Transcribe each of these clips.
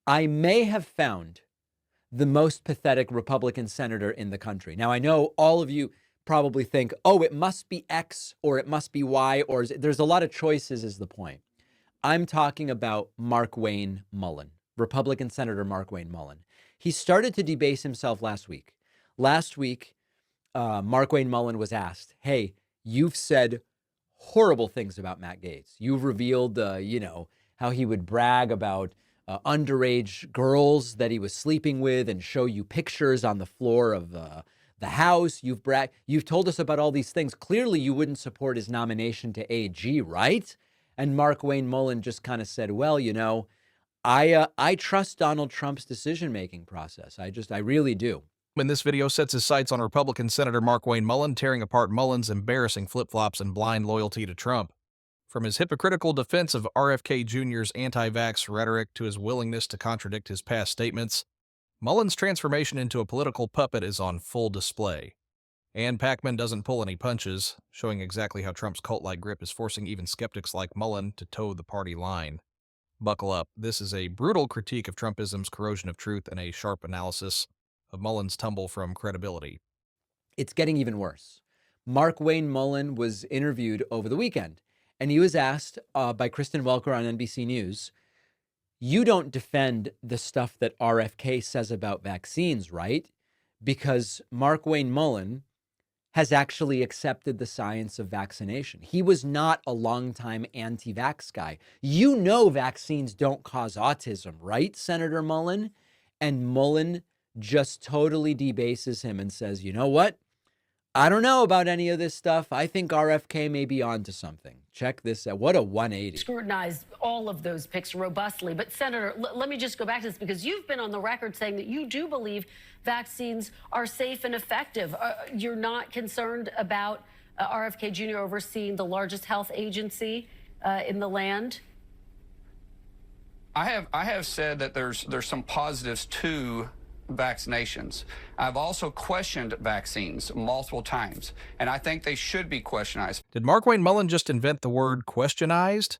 I may have found the most pathetic Republican senator in the country. Now, I know all of you probably think, oh, it must be X or it must be Y, or there's a lot of choices is the point. I'm talking about Markwayne Mullin, Republican Senator Markwayne Mullin. He started to debase himself last week. Last week, Markwayne Mullin was asked, hey, you've said horrible things about Matt Gaetz. You've revealed, how he would brag about underage girls that he was sleeping with and show you pictures on the floor of the House. You've told us about all these things. Clearly, you wouldn't support his nomination to AG, right? And Markwayne Mullin just kind of said, well, I trust Donald Trump's decision-making process. I really do. In this video sets his sights on Republican Senator Markwayne Mullin, tearing apart Mullin's embarrassing flip-flops and blind loyalty to Trump. From his hypocritical defense of RFK Jr.'s anti-vax rhetoric to his willingness to contradict his past statements, Mullin's transformation into a political puppet is on full display. And Pakman doesn't pull any punches, showing exactly how Trump's cult-like grip is forcing even skeptics like Mullin to toe the party line. Buckle up. This is a brutal critique of Trumpism's corrosion of truth and a sharp analysis of Mullin's tumble from credibility. It's getting even worse. Markwayne Mullin was interviewed over the weekend, and he was asked by Kristen Welker on NBC News, you don't defend the stuff that RFK says about vaccines, right? Because Markwayne Mullin has actually accepted the science of vaccination. He was not a longtime anti-vax guy. You know vaccines don't cause autism, right, Senator Mullin? And Mullin just totally debases him and says, you know what? I don't know about any of this stuff. I think RFK may be onto something. Check this out. What a 180. Scrutinize all of those picks robustly. But Senator, let me just go back to this because you've been on the record saying that you do believe vaccines are safe and effective. You're not concerned about RFK Jr. overseeing the largest health agency in the land? I have said that there's some positives to vaccinations. I've also questioned vaccines multiple times, and I think they should be questionized. Did Markwayne Mullin just invent the word questionized?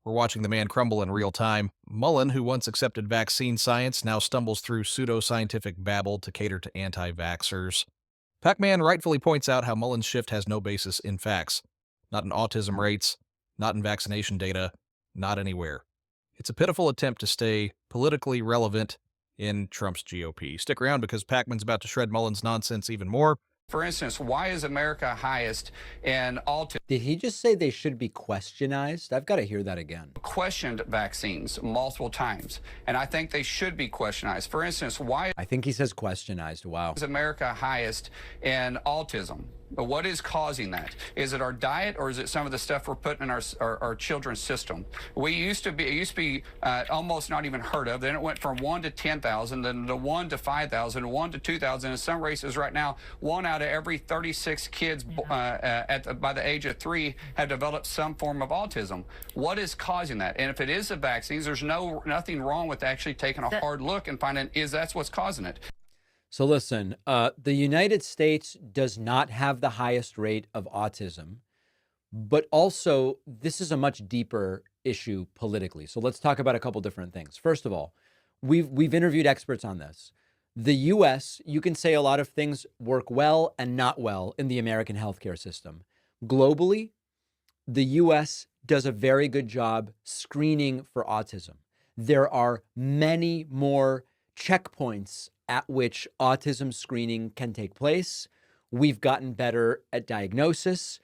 We're watching the man crumble in real time. Mullin, who once accepted vaccine science, now stumbles through pseudo-scientific babble to cater to anti-vaxxers. Pakman rightfully points out how Mullin's shift has no basis in facts. Not in autism rates, not in vaccination data, not anywhere. It's a pitiful attempt to stay politically relevant in Trump's GOP. Stick around because Pakman's about to shred Mullin's nonsense even more. For instance, why is America highest in autism? Did he just say they should be questionized? I've got to hear that again. Questioned vaccines multiple times, and I think they should be questionized. For instance, why I think he says questionized. Wow. is America highest in autism? But what is causing that? Is it our diet, or is it some of the stuff we're putting in our children's system? It used to be almost not even heard of. Then it went from 1 to 10,000, then to 1 to 5,000, 1 to 2,000. In some races right now, 1 out of every 36 kids by the age of 3 have developed some form of autism. What is causing that? And if it is the vaccines, there's nothing wrong with actually taking a hard look and finding that's what's causing it. So listen, the United States does not have the highest rate of autism, but also this is a much deeper issue politically. So let's talk about a couple different things. First of all, we've interviewed experts on this. The U.S., you can say a lot of things work well and not well in the American healthcare system. Globally, the U.S. does a very good job screening for autism. There are many more checkpoints at which autism screening can take place. We've gotten better at diagnosis.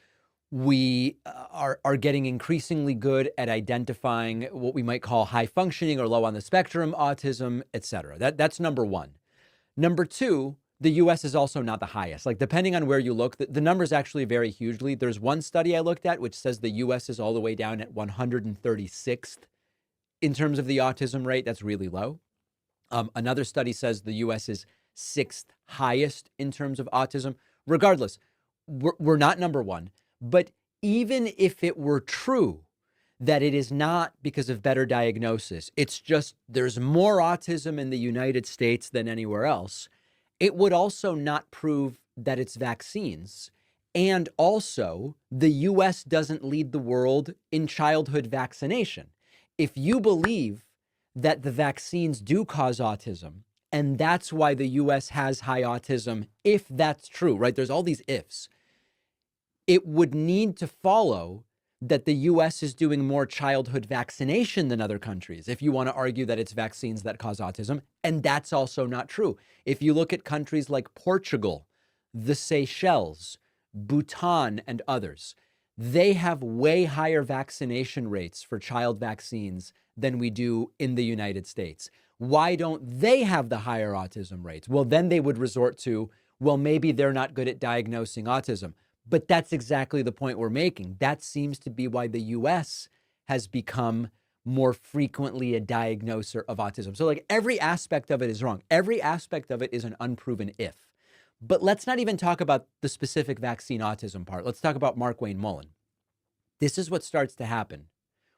We are getting increasingly good at identifying what we might call high functioning or low on the spectrum autism, et cetera. That's number one. Number two, the U.S. is also not the highest. Like, depending on where you look, the numbers actually vary hugely. There's one study I looked at which says the U.S. is all the way down at 136th in terms of the autism rate. That's really low. Another study says the U.S. is 6th highest in terms of autism. Regardless, we're not number one. But even if it were true that it is not because of better diagnosis, it's just there's more autism in the United States than anywhere else, it would also not prove that it's vaccines. And also, the U.S. doesn't lead the world in childhood vaccination. If you believe that the vaccines do cause autism, and that's why the US has high autism, if that's true, right? There's all these ifs. It would need to follow that the US is doing more childhood vaccination than other countries, if you want to argue that it's vaccines that cause autism. And that's also not true. If you look at countries like Portugal, the Seychelles, Bhutan, and others, they have way higher vaccination rates for child vaccines than we do in the United States. Why don't they have the higher autism rates? Well, then they would resort to, well, maybe they're not good at diagnosing autism. But that's exactly the point we're making. That seems to be why the US has become more frequently a diagnoser of autism. So like every aspect of it is wrong. Every aspect of it is an unproven if. But let's not even talk about the specific vaccine autism part. Let's talk about Markwayne Mullin. This is what starts to happen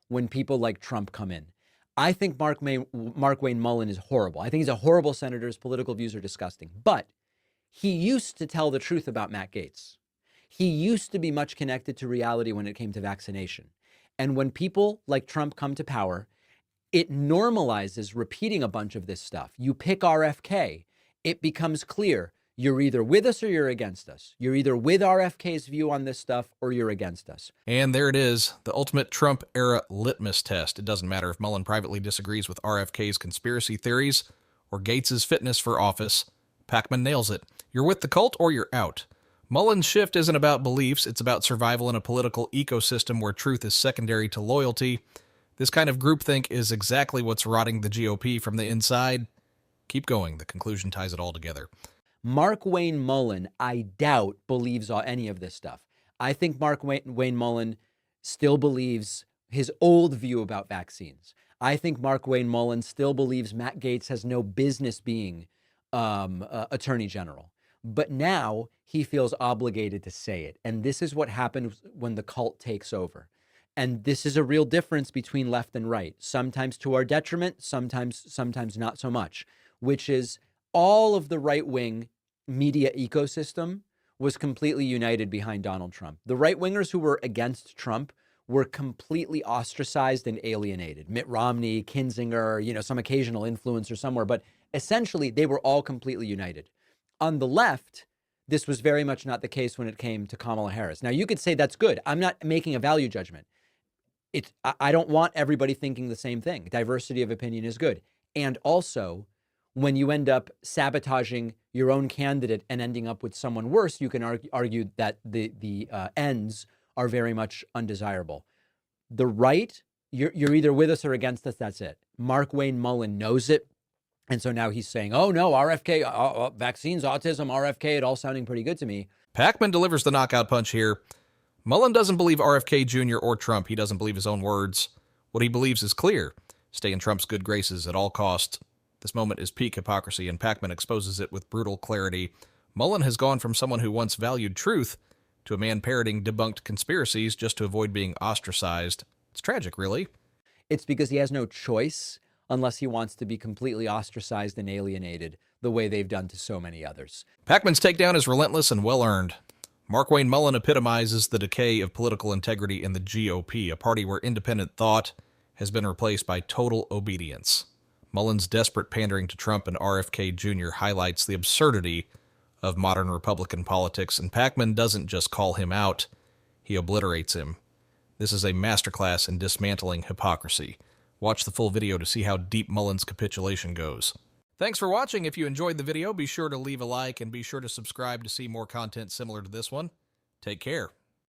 when people like Trump come in. I think Markwayne Mullin is horrible. I think he's a horrible senator. His political views are disgusting. But he used to tell the truth about Matt Gaetz. He used to be much connected to reality when it came to vaccination. And when people like Trump come to power, it normalizes repeating a bunch of this stuff. You pick RFK, it becomes clear you're either with us or you're against us. You're either with RFK's view on this stuff or you're against us. And there it is, the ultimate Trump-era litmus test. It doesn't matter if Mullin privately disagrees with RFK's conspiracy theories or Gaetz's fitness for office. Pakman nails it. You're with the cult or you're out. Mullin's shift isn't about beliefs, it's about survival in a political ecosystem where truth is secondary to loyalty. This kind of groupthink is exactly what's rotting the GOP from the inside. Keep going, the conclusion ties it all together. Markwayne Mullin, I doubt, believes any of this stuff. I think Markwayne Mullin still believes his old view about vaccines. I think Markwayne Mullin still believes Matt Gaetz has no business being Attorney General. But now he feels obligated to say it. And this is what happens when the cult takes over. And this is a real difference between left and right, sometimes to our detriment, sometimes not so much, which is all of the right-wing media ecosystem was completely united behind Donald Trump. The right-wingers who were against Trump were completely ostracized and alienated. Mitt Romney, Kinzinger, some occasional influencer somewhere, but essentially they were all completely united. On the left, this was very much not the case when it came to Kamala Harris. Now, you could say that's good. I'm not making a value judgment. I don't want everybody thinking the same thing. Diversity of opinion is good. And also, when you end up sabotaging your own candidate and ending up with someone worse, you can argue that the ends are very much undesirable. The right, you're either with us or against us. That's it. Markwayne Mullin knows it. And so now he's saying, oh, no, RFK, vaccines, autism, RFK, it all sounding pretty good to me. Pakman delivers the knockout punch here. Mullin doesn't believe RFK Jr. or Trump. He doesn't believe his own words. What he believes is clear. Stay in Trump's good graces at all costs. This moment is peak hypocrisy, and Pakman exposes it with brutal clarity. Mullin has gone from someone who once valued truth to a man parroting debunked conspiracies just to avoid being ostracized. It's tragic, really. It's because he has no choice unless he wants to be completely ostracized and alienated the way they've done to so many others. Pakman's takedown is relentless and well-earned. Markwayne Mullin epitomizes the decay of political integrity in the GOP, a party where independent thought has been replaced by total obedience. Mullin's desperate pandering to Trump and RFK Jr. highlights the absurdity of modern Republican politics, and Pakman doesn't just call him out, he obliterates him. This is a masterclass in dismantling hypocrisy. Watch the full video to see how deep Mullin's capitulation goes. Thanks for watching. If you enjoyed the video, be sure to leave a like and be sure to subscribe to see more content similar to this one. Take care.